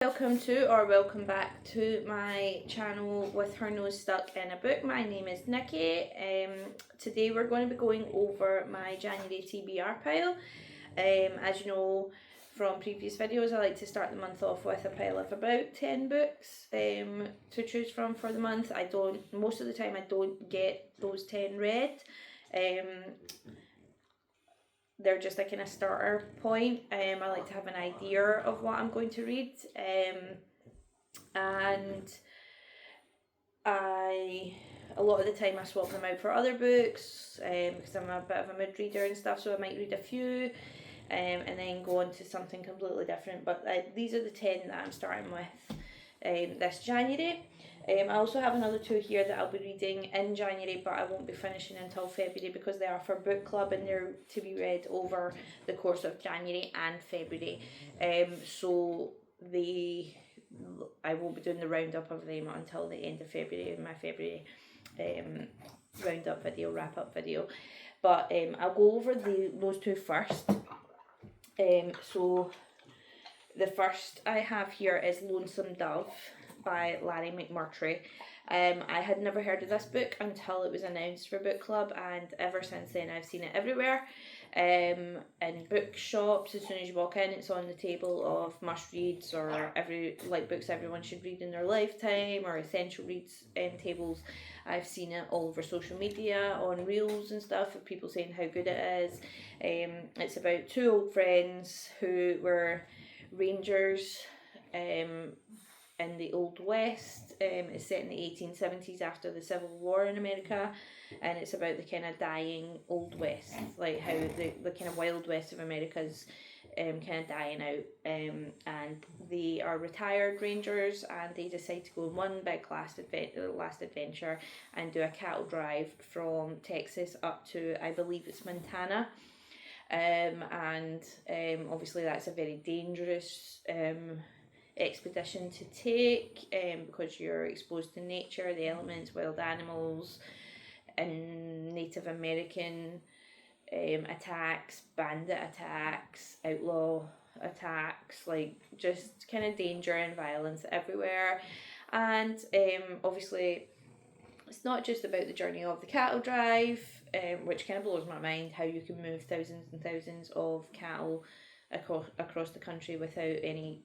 Welcome back to my channel with her nose stuck in a book. My name is Nikki. Today we're going to be going over my January TBR pile. As you know from previous videos, I like to start the month off with a pile of about 10 books to choose from for the month. Most of the time I don't get those 10 read. They're just a kind of starter point. I like to have an idea of what I'm going to read. And a lot of the time I swap them out for other books because I'm a bit of a mood reader and stuff, so I might read a few and then go on to something completely different. But these are the 10 that I'm starting with this January. I also have another 2 here that I'll be reading in January, but I won't be finishing until February because they are for book club and they're to be read over the course of January and February. I won't be doing the roundup of them until the end of February, my February roundup video, wrap up video. But I'll go over those 2 first. So the first I have here is Lonesome Dove by Larry McMurtry. I had never heard of this book until it was announced for book club, and ever since then I've seen it everywhere. In bookshops, as soon as you walk in, it's on the table of must reads or books everyone should read in their lifetime or essential reads tables. I've seen it all over social media, on reels and stuff, of people saying how good it is. It's about 2 old friends who were rangers in the Old West. It's set in the 1870s after the Civil War in America, and it's about the kind of dying Old West, like how the kind of Wild West of America's kind of dying out, and they are retired rangers and they decide to go on one big last adventure and do a cattle drive from Texas up to, I believe it's Montana. Obviously that's a very dangerous expedition to take because you're exposed to nature, the elements, wild animals, and Native American attacks, bandit attacks, outlaw attacks, like just kind of danger and violence everywhere. And obviously it's not just about the journey of the cattle drive, which kind of blows my mind, how you can move thousands and thousands of cattle across the country without any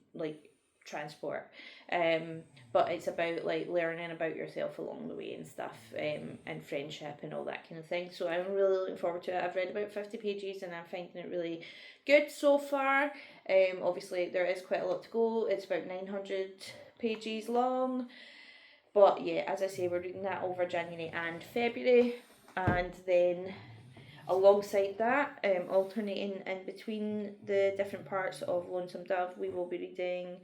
transport, but it's about learning about yourself along the way and stuff, and friendship and all that kind of thing. So I'm really looking forward to it. I've read about 50 pages and I'm finding it really good so far. Obviously there is quite a lot to go. It's about 900 pages long, but yeah, as I say, we're reading that over January and February, and then alongside that, alternating in between the different parts of Lonesome Dove, we will be reading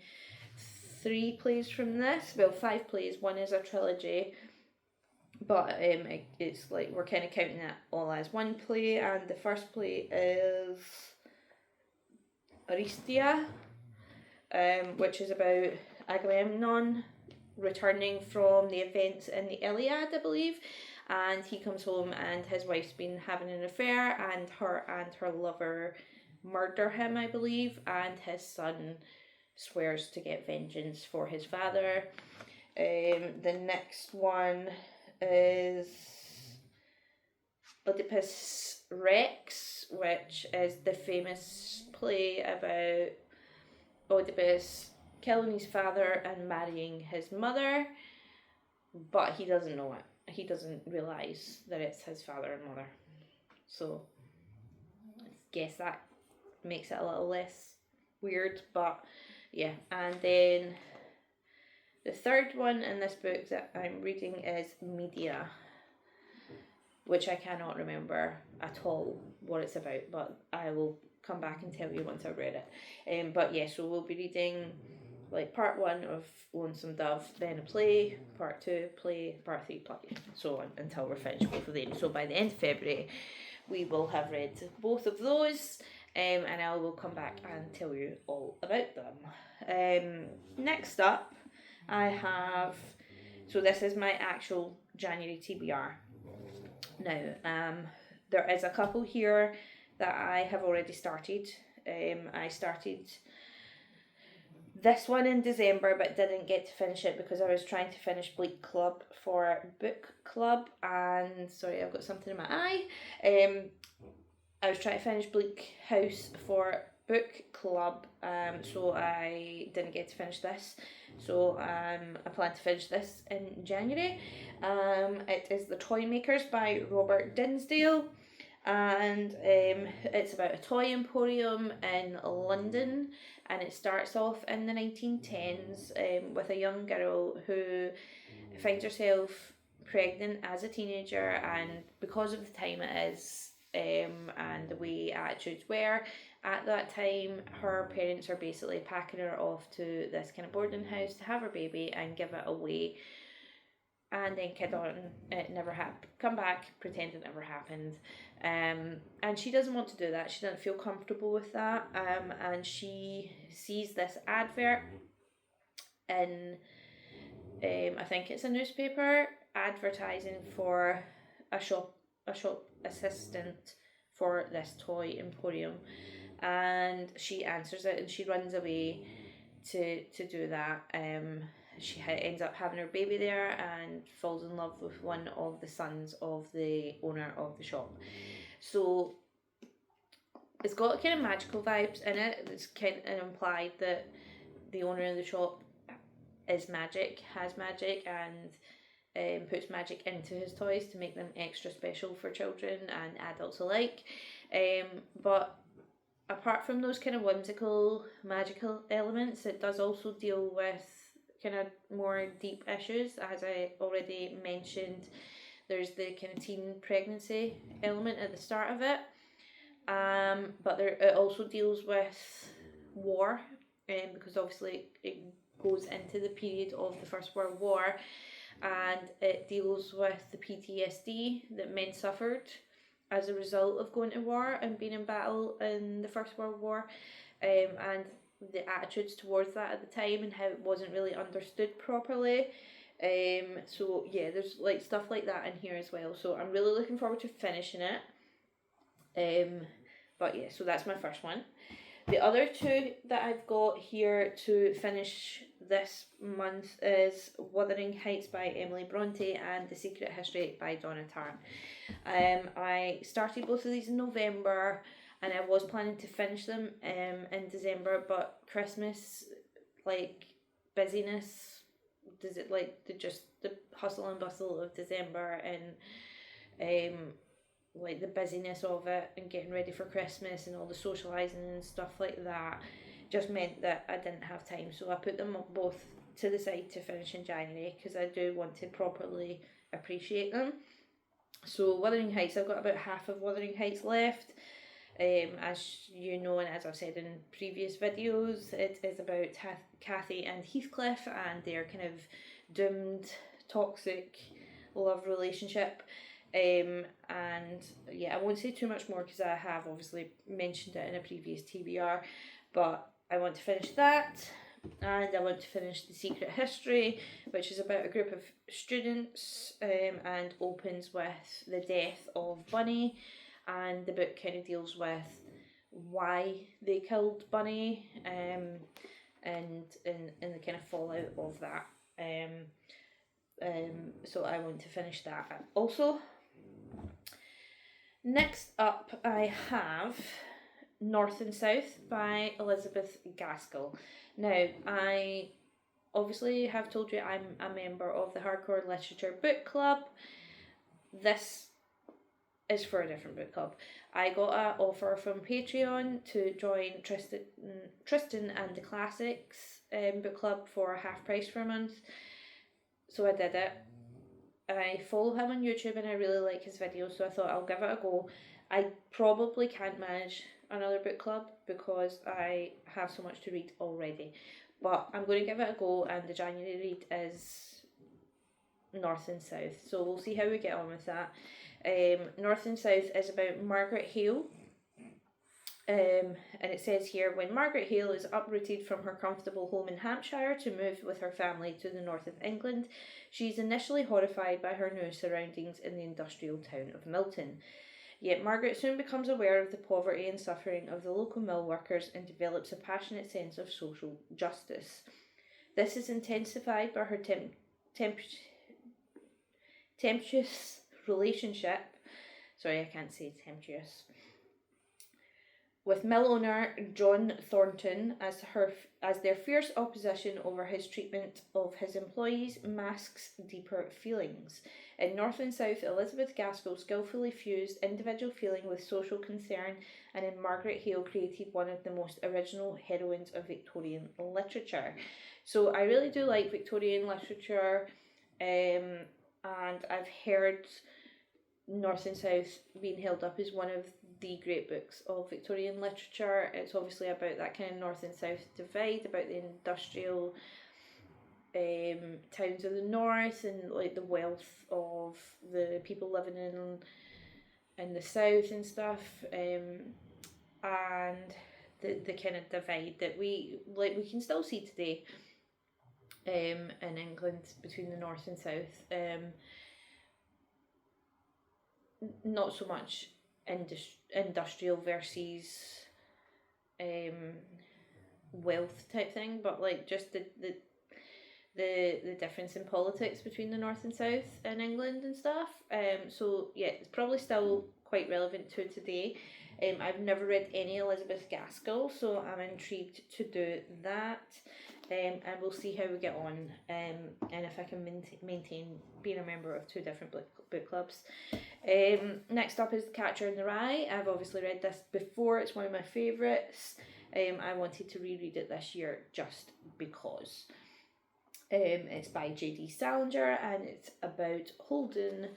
3 plays from this. Well, 5 plays. One is a trilogy, but it's like we're kind of counting it all as one play. And the first play is Aristia, which is about Agamemnon returning from the events in the Iliad, I believe. And he comes home and his wife's been having an affair, and her lover murder him, I believe, and his son swears to get vengeance for his father. The next one is Oedipus Rex, which is the famous play about Oedipus killing his father and marrying his mother, but he doesn't know it. He doesn't realise that it's his father and mother. So I guess that makes it a little less weird, but yeah. And then the third one in this book that I'm reading is Media, which I cannot remember at all what it's about, but I will come back and tell you once I've read it. But yeah, so we'll be reading part 1 of Lonesome Dove, then a play, part 2 play, part 3 play, so on until we're finished both of them. So by the end of February we will have read both of those, and I will come back and tell you all about them. Next up I have, so this is my actual January TBR. Now there is a couple here that I have already started. I started this one in December, but didn't get to finish it because I was trying to finish Bleak Club for book club, and sorry, I've got something in my eye. I was trying to finish Bleak House for book club, so I didn't get to finish this. So I plan to finish this in January. It is The Toy Makers by Robert Dinsdale, and it's about a toy emporium in London, and it starts off in the 1910s with a young girl who finds herself pregnant as a teenager, and because of the time it is, and the way attitudes were at that time, her parents are basically packing her off to this kind of boarding house to have her baby and give it away, and then kid on, it never happened, come back, pretend it never happened. And she doesn't want to do that. She doesn't feel comfortable with that. And she sees this advert in, I think it's a newspaper, advertising for a shop assistant for this toy emporium, and she answers it and she runs away to do that. She ends up having her baby there and falls in love with one of the sons of the owner of the shop. So it's got kind of magical vibes in it. It's kind of implied that the owner of the shop is magic, has magic, and puts magic into his toys to make them extra special for children and adults alike. But apart from those kind of whimsical, magical elements, it does also deal with kind of more deep issues. As I already mentioned, there's the kind of teen pregnancy element at the start of it, but it also deals with war, because obviously it goes into the period of the First World War, and it deals with the PTSD that men suffered as a result of going to war and being in battle in the First World War, and the attitudes towards that at the time and how it wasn't really understood properly. So yeah, there's like stuff like that in here as well. So I'm really looking forward to finishing it. But yeah, so that's my first one. The other two that I've got here to finish this month is Wuthering Heights by Emily Bronte and The Secret History by Donna Tartt. I started both of these in November, and I was planning to finish them in December, but Christmas, like, busyness, does it like the hustle and bustle of December, and like the busyness of it and getting ready for Christmas and all the socialising and stuff like that just meant that I didn't have time, so I put them both to the side to finish in January because I do want to properly appreciate them. So Wuthering Heights, I've got about half of Wuthering Heights left. As you know, and as I've said in previous videos, it is about Kathy and Heathcliff and their kind of doomed, toxic love relationship. And yeah, I won't say too much more because I have obviously mentioned it in a previous TBR, but I want to finish that, and I want to finish The Secret History, which is about a group of students, and opens with the death of Bunny, and the book kind of deals with why they killed Bunny, and the kind of fallout of that. So I want to finish that also. Next up, I have North and South by Elizabeth Gaskell. Now, I obviously have told you I'm a member of the Hardcore Literature Book Club. This is for a different book club. I got an offer from Patreon to join Tristan and the Classics book club for half price for a month. So I did it. I follow him on YouTube and I really like his videos, so I thought I'll give it a go. I probably can't manage another book club because I have so much to read already, but I'm going to give it a go, and the January read is North and South, so we'll see how we get on with that. North and South is about Margaret Hale, and it says here, when Margaret Hale is uprooted from her comfortable home in Hampshire to move with her family to the north of England, she is initially horrified by her new surroundings in the industrial town of Milton. Yet Margaret soon becomes aware of the poverty and suffering of the local mill workers and develops a passionate sense of social justice. This is intensified by her tempestuous relationship, sorry, I can't say tempestuous, with mill owner John Thornton, as their fierce opposition over his treatment of his employees masks deeper feelings. In North and South, Elizabeth Gaskell skillfully fused individual feeling with social concern, and in Margaret Hale created one of the most original heroines of Victorian literature. So I really do like Victorian literature, and I've heard North and South being held up as one of the great books of Victorian literature. It's obviously about that kind of North and South divide, about the industrial towns of the North and like the wealth of the people living in the South and stuff, and the kind of divide that we can still see today in England between the North and South. Not so much industrial versus wealth type thing, but like just the difference in politics between the North and South in England and stuff. So yeah, it's probably still quite relevant to today. I've never read any Elizabeth Gaskell, so I'm intrigued to do that. And we'll see how we get on, and if I can maintain being a member of 2 different book clubs. Next up is The Catcher in the Rye. I've obviously read this before. It's one of my favourites. I wanted to reread it this year just because. It's by J.D. Salinger, and it's about Holden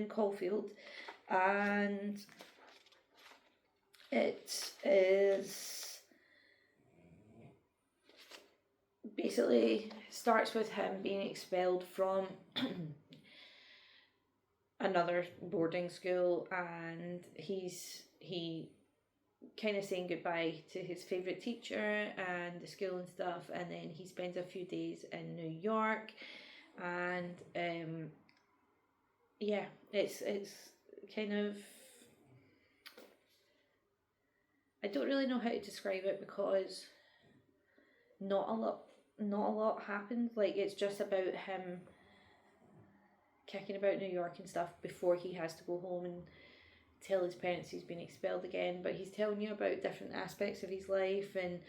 Caulfield, and it is basically starts with him being expelled from another boarding school, and he kind of saying goodbye to his favourite teacher and the school and stuff, and then he spends a few days in New York, and it's kind of, I don't really know how to describe it because not a lot happens. Like, it's just about him kicking about New York and stuff before he has to go home and tell his parents he's been expelled again. But he's telling you about different aspects of his life and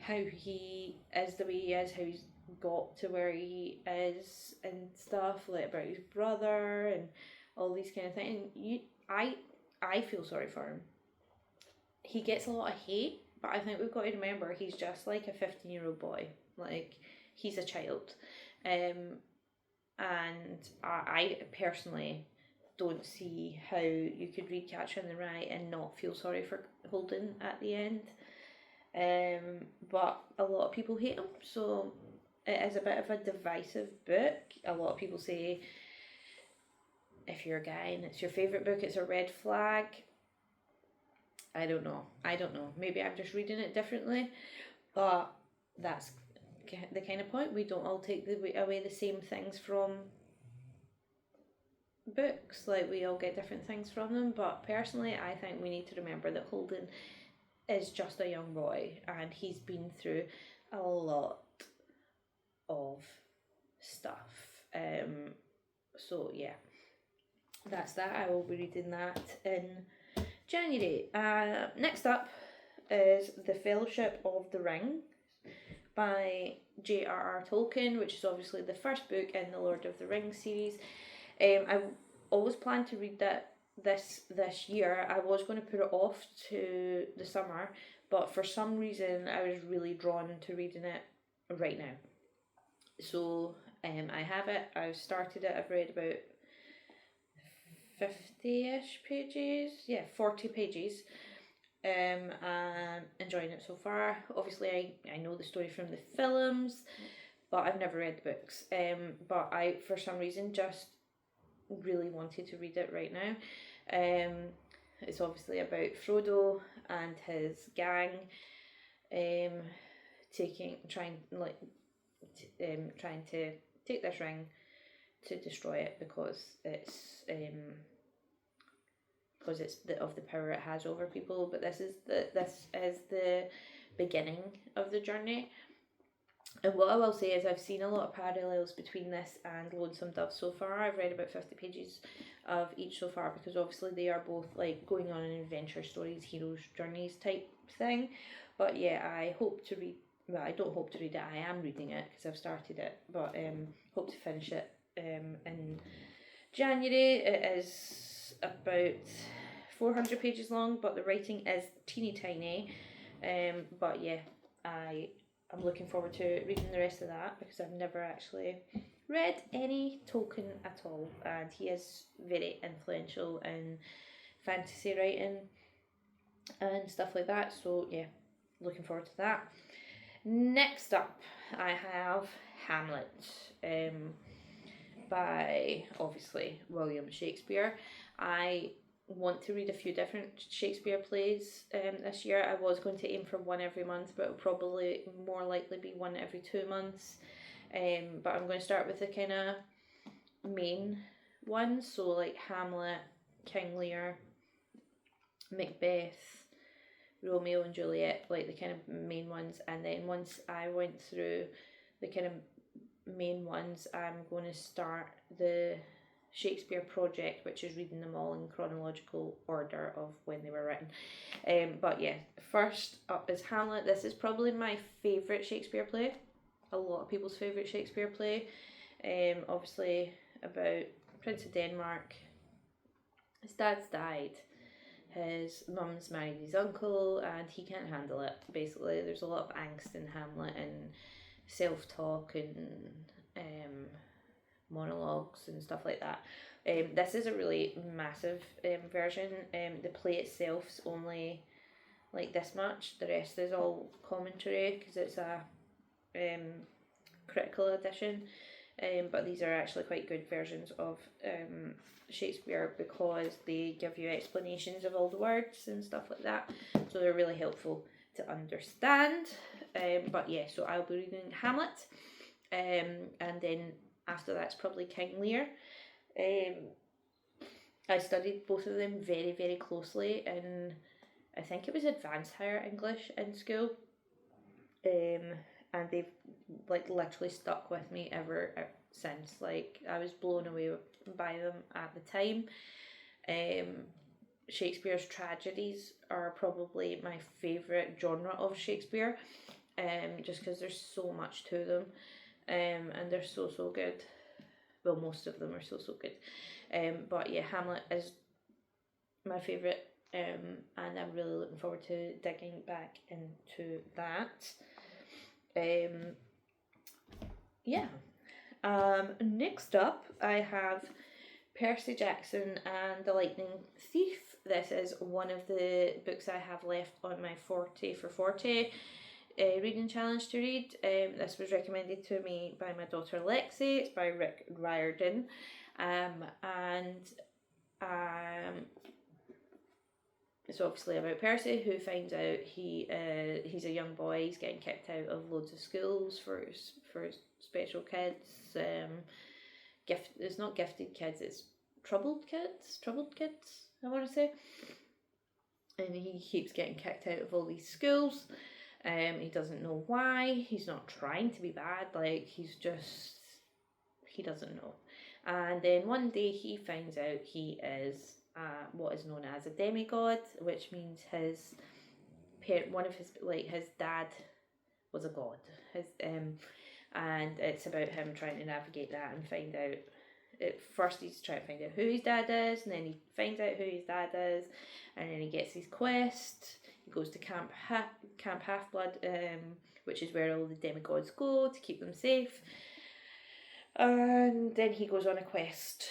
how he is the way he is, how he's got to where he is and stuff, like about his brother and all these kind of things. And I feel sorry for him. He gets a lot of hate, but I think we've got to remember he's just like a 15-year-old boy. Like, he's a child. And I personally don't see how you could read Catcher in the Rye and not feel sorry for Holden at the end. But a lot of people hate him, so it is a bit of a divisive book. A lot of people say if you're a guy and it's your favourite book, it's a red flag. I don't know. Maybe I'm just reading it differently, but that's the kind of point. We don't all take away the same things from books. Like, we all get different things from them, but personally I think we need to remember that Holden is just a young boy and he's been through a lot of stuff. So yeah, that's that. I will be reading that in January. Next up is The Fellowship of the Ring by J.R.R. Tolkien, which is obviously the first book in the Lord of the Rings series. I always planned to read that this year. I was going to put it off to the summer, but for some reason I was really drawn to reading it right now. So I have it. I've started it. I've read about 50-ish pages. Yeah, 40 pages. And enjoying it so far. Obviously I know the story from the films, but I've never read the books. But I, for some reason, just really wanted to read it right now. It's obviously about Frodo and his gang trying to take this ring to destroy it because it's of the power it has over people. But this is the beginning of the journey. And what I will say is I've seen a lot of parallels between this and Lonesome Dove so far. I've read about 50 pages of each so far, because obviously they are both like going on an adventure stories, heroes' journeys type thing. But yeah, I hope to read, well, I don't hope to read it, I am reading it because I've started it, but hope to finish it in January. It is about 400 pages long, but the writing is teeny tiny. But yeah, I'm looking forward to reading the rest of that, because I've never actually read any Tolkien at all, and he is very influential in fantasy writing and stuff like that. So yeah, looking forward to that. Next up, I have Hamlet, by obviously William Shakespeare. I want to read a few different Shakespeare plays this year. I was going to aim for one every month, but it'll probably more likely be one every 2 months. But I'm going to start with the kind of main ones, so like Hamlet, King Lear, Macbeth, Romeo and Juliet, like the kind of main ones. And then once I went through the kind of main ones, I'm going to start the Shakespeare project, which is reading them all in chronological order of when they were written. But yeah, first up is Hamlet. This is probably my favourite Shakespeare play, a lot of people's favourite Shakespeare play. Obviously about Prince of Denmark. His dad's died, his mum's married his uncle, and he can't handle it. Basically, there's a lot of angst in Hamlet and self-talk and monologues and stuff like that. This is a really massive version. The play itself's only like this much. The rest is all commentary because it's a critical edition. But these are actually quite good versions of Shakespeare, because they give you explanations of all the words and stuff like that. So they're really helpful to understand. But yeah, so I'll be reading Hamlet. And then after that's probably King Lear. I studied both of them very, very closely in, I think it was advanced higher English in school. And they've like literally stuck with me ever since. Like, I was blown away by them at the time. Shakespeare's tragedies are probably my favourite genre of Shakespeare, just because there's so much to them, and they're so good. Well, most of them are so good. But yeah, Hamlet is my favourite, and I'm really looking forward to digging back into that. Yeah. Next up, I have Percy Jackson and the Lightning Thief. This is one of the books I have left on my 40 for 40 reading challenge to read. This was recommended to me by my daughter Lexi. It's by Rick Riordan, and it's obviously about Percy, who finds out he's a young boy. He's getting kicked out of loads of schools for special kids. It's not gifted kids. It's troubled kids. I want to say. And he keeps getting kicked out of all these schools. He doesn't know why. He's not trying to be bad. Like, he doesn't know. And then one day he finds out he is what is known as a demigod, which means his dad was a god. And it's about him trying to navigate that and find out. At first he's trying to find out who his dad is, and then he finds out who his dad is, and then he gets his quest. He goes to Camp Half-Blood, which is where all the demigods go to keep them safe. And then he goes on a quest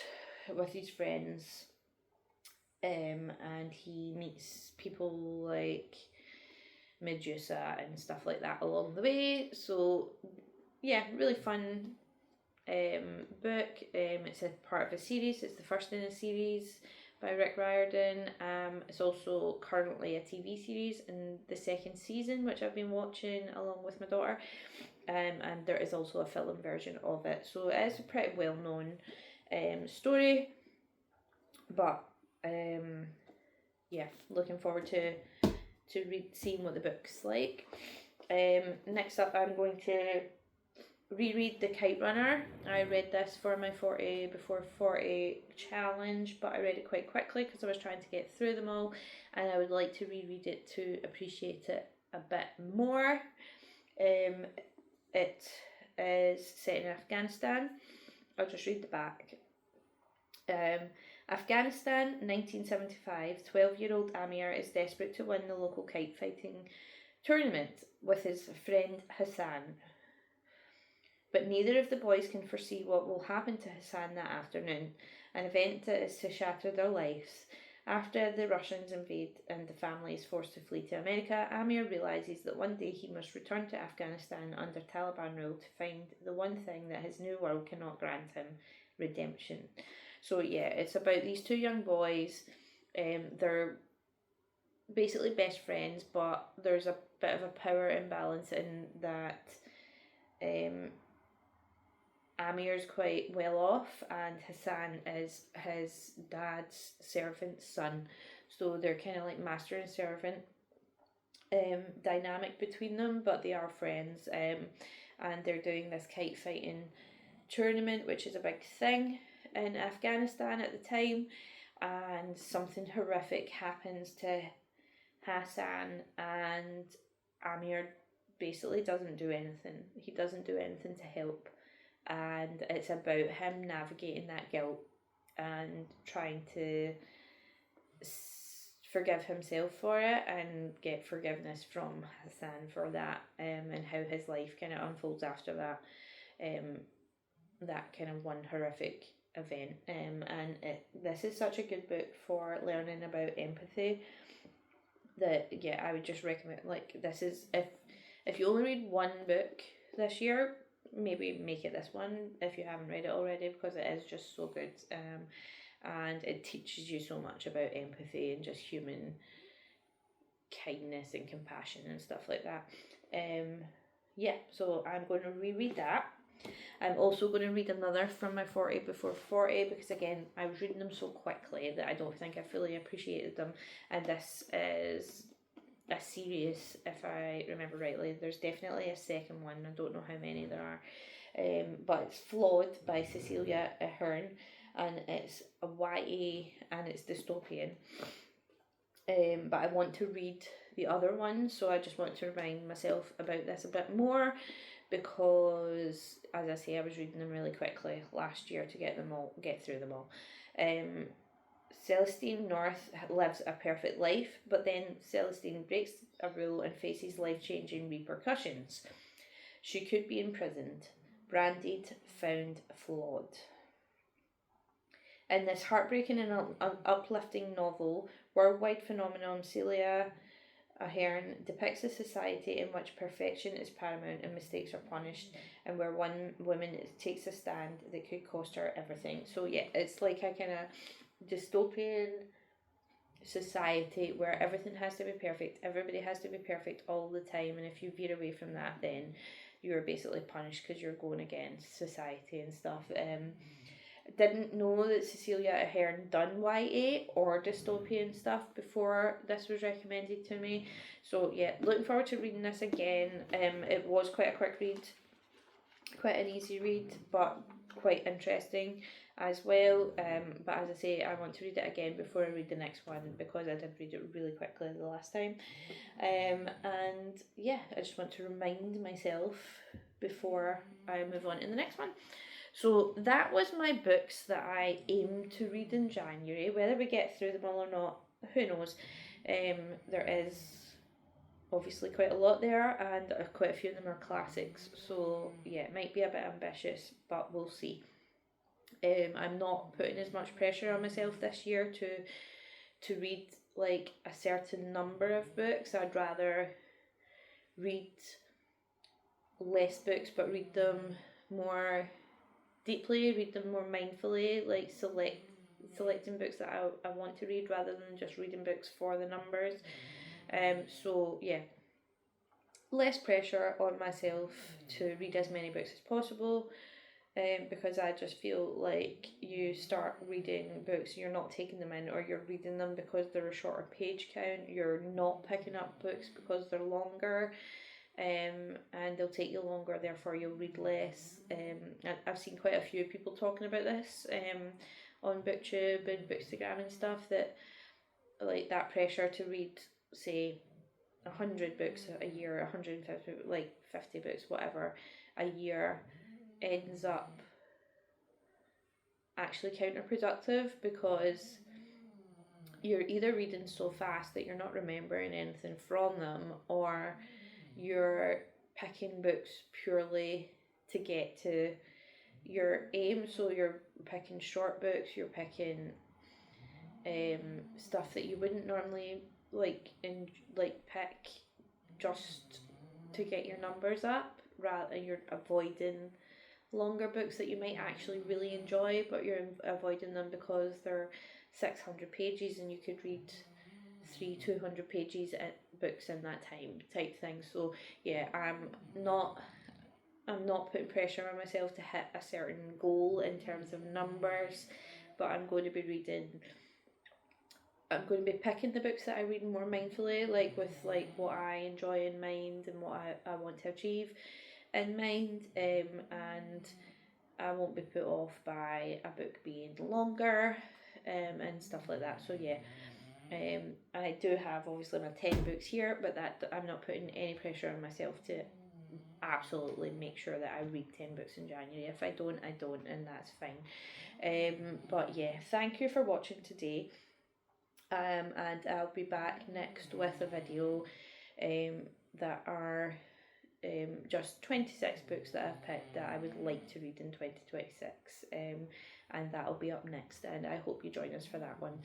with his friends, and he meets people like Medusa and stuff like that along the way. So yeah, really fun book. It's a part of a series. It's the first in a series by Rick Riordan. It's also currently a TV series in the second season, which I've been watching along with my daughter. And there is also a film version of it. So it is a pretty well known story. But yeah, looking forward to seeing what the book's like. Next up, I'm going to reread The Kite Runner. I read this for my 40 before 40 challenge, but I read it quite quickly because I was trying to get through them all, and I would like to reread it to appreciate it a bit more. It is set in Afghanistan. I'll just read the back. Afghanistan, 1975. 12-year-old Amir is desperate to win the local kite fighting tournament with his friend Hassan. But neither of the boys can foresee what will happen to Hassan that afternoon, an event that is to shatter their lives. After the Russians invade and the family is forced to flee to America, Amir realises that one day he must return to Afghanistan under Taliban rule to find the one thing that his new world cannot grant him: redemption. So yeah, it's about these two young boys. They're basically best friends, but there's a bit of a power imbalance in that Amir's quite well off and Hassan is his dad's servant son. So they're kind of like master and servant dynamic between them, but they are friends. And they're doing this kite fighting tournament, which is a big thing in Afghanistan at the time, and something horrific happens to Hassan, and Amir basically doesn't do anything. He doesn't do anything to help, and it's about him navigating that guilt and trying to forgive himself for it and get forgiveness from Hassan for that, and how his life kind of unfolds after that. That kind of one horrific event, and this is such a good book for learning about empathy that yeah, I would just recommend. Like, this is, if you only read one book this year, maybe make it this one if you haven't read it already, because it is just so good, and it teaches you so much about empathy and just human kindness and compassion and stuff like that. Yeah, so I'm going to reread that. I'm also going to read another from my 40 before 40, because again, I was reading them so quickly that I don't think I fully appreciated them, and this is a series, if I remember rightly. There's definitely a second one, I don't know how many there are, but it's Flawed by Cecilia Ahern, and it's a YA and it's dystopian, but I want to read the other one, so I just want to remind myself about this a bit more, because as I say, I was reading them really quickly last year to get through them all. Celestine North lives a perfect life, but then Celestine breaks a rule and faces life-changing repercussions. She could be imprisoned, branded, found flawed. In this heartbreaking and uplifting novel, worldwide phenomenon Celia Ahern depicts a society in which perfection is paramount and mistakes are punished, and where one woman takes a stand that could cost her everything. So yeah, it's like a kind of dystopian society where everything has to be perfect, everybody has to be perfect all the time, and if you veer away from that, then you're basically punished because you're going against society and stuff. Didn't know that Cecilia Ahern done YA or dystopian stuff before this was recommended to me. So yeah, looking forward to reading this again. It was quite a quick read, quite an easy read, but quite interesting as well. But as I say, I want to read it again before I read the next one, because I did read it really quickly the last time. And yeah, I just want to remind myself before I move on to the next one. So that was my books that I aim to read in January. Whether we get through them all or not, who knows. There is obviously quite a lot there, and quite a few of them are classics. So yeah, it might be a bit ambitious, but we'll see. I'm not putting as much pressure on myself this year to read like a certain number of books. I'd rather read less books, but read them more deeply, read them more mindfully, like select selecting books that I want to read rather than just reading books for the numbers. So yeah, less pressure on myself to read as many books as possible. Because I just feel like you start reading books, you're not taking them in, or you're reading them because they're a shorter page count. You're not picking up books because they're longer, and they'll take you longer, therefore you'll read less. I've seen quite a few people talking about this on booktube and bookstagram and stuff, that like that pressure to read, say, 100 books a year, 150, like 50 books, whatever, a year, ends up actually counterproductive, because you're either reading so fast that you're not remembering anything from them, or you're picking books purely to get to your aim. So you're picking short books, you're picking stuff that you wouldn't normally pick just to get your numbers up, rather you're avoiding longer books that you might actually really enjoy, but you're avoiding them because they're 600 pages and you could read 200 pages books in that time, type thing. So yeah, I'm not putting pressure on myself to hit a certain goal in terms of numbers, but I'm going to be picking the books that I read more mindfully, like with like what I enjoy in mind and what I want to achieve in mind, and I won't be put off by a book being longer, and stuff like that. So yeah, I do have obviously my 10 books here, but that I'm not putting any pressure on myself to absolutely make sure that I read 10 books in January. If I don't, I don't, and that's fine. But yeah, thank you for watching today, and I'll be back next with a video that are just 26 books that I've picked that I would like to read in 2026, and that'll be up next, and I hope you join us for that one.